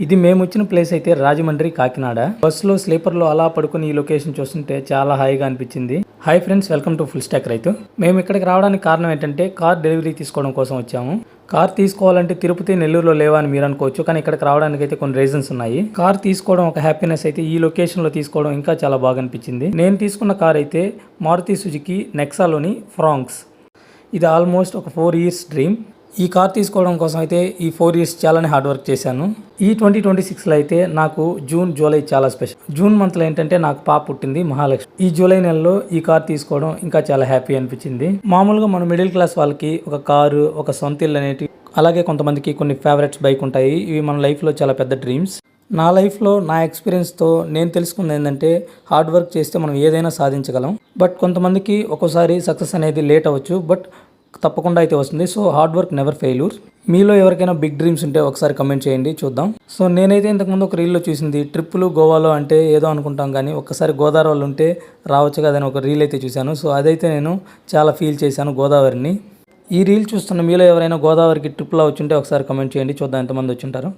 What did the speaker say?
ఇది మేము వచ్చిన ప్లేస్ అయితే రాజమండ్రి కాకినాడ. బస్సులో స్లీపర్లో అలా పడుకుని ఈ లొకేషన్ చూస్తుంటే చాలా హాయిగా అనిపించింది. Hi friends, welcome to full stock రైతు. మేము ఇక్కడికి రావడానికి కారణం ఏంటంటే కార్ డెలివరీ తీసుకోవడం కోసం వచ్చాము. కార్ తీసుకోవాలంటే తిరుపతి, నెల్లూరులో లేవా అని మీరు అనుకోవచ్చు, కానీ ఇక్కడికి రావడానికి అయితే కొన్ని రీజన్స్ ఉన్నాయి. కార్ తీసుకోవడం ఒక హ్యాపీనెస్ అయితే ఈ లొకేషన్లో తీసుకోవడం ఇంకా చాలా బాగా అనిపించింది. నేను తీసుకున్న కార్ అయితే మారుతి సుజుకి నెక్సాలోని ఫ్రాంక్స్. ఇది ఆల్మోస్ట్ ఒక 4 years డ్రీమ్. ఈ కార్ తీసుకోవడం కోసం అయితే ఈ 4 years చాలానే హార్డ్ వర్క్ చేశాను. ఈ 2026లో అయితే నాకు జూన్, జూలై చాలా స్పెషల్. జూన్ మంత్లో ఏంటంటే నాకు పాప పుట్టింది, మహాలక్ష్మి. ఈ జూలై నెలలో ఈ కార్ తీసుకోవడం ఇంకా చాలా హ్యాపీ అనిపించింది. మామూలుగా మన మిడిల్ క్లాస్ వాళ్ళకి ఒక కారు, ఒక సొంత ఇల్లు అనేటి, అలాగే కొంతమందికి కొన్ని ఫేవరెట్స్ బైక్ ఉంటాయి. ఇవి మన లైఫ్లో చాలా పెద్ద డ్రీమ్స్. నా లైఫ్లో నా ఎక్స్పీరియన్స్తో నేను తెలుసుకుంది ఏంటంటే హార్డ్ వర్క్ చేస్తే మనం ఏదైనా సాధించగలం. బట్ కొంతమందికి ఒక్కోసారి సక్సెస్ అనేది లేట్ అవ్వచ్చు, బట్ తప్పకుండా అయితే వస్తుంది. So hard work never failure. మీలో ఎవరికైనా బిగ్ డ్రీమ్స్ ఉంటే ఒకసారి కమెంట్ చేయండి, చూద్దాం. సో నేనైతే ఇంతకుముందు ఒక రీల్లో చూసింది, ట్రిప్పులు గోవాలో అంటే ఏదో అనుకుంటాం, కానీ ఒక్కసారి గోదావరి వాళ్ళు ఉంటే రావచ్చు కదని ఒక రీల్ అయితే చూశాను. సో అదైతే నేను చాలా ఫీల్ చేశాను గోదావరిని. ఈ రీల్ చూస్తున్న మీలో ఎవరైనా గోదావరికి ట్రిప్లో వచ్చుంటే ఒకసారి కమెంట్ చేయండి, చూద్దాం ఎంతమంది వచ్చుంటారు.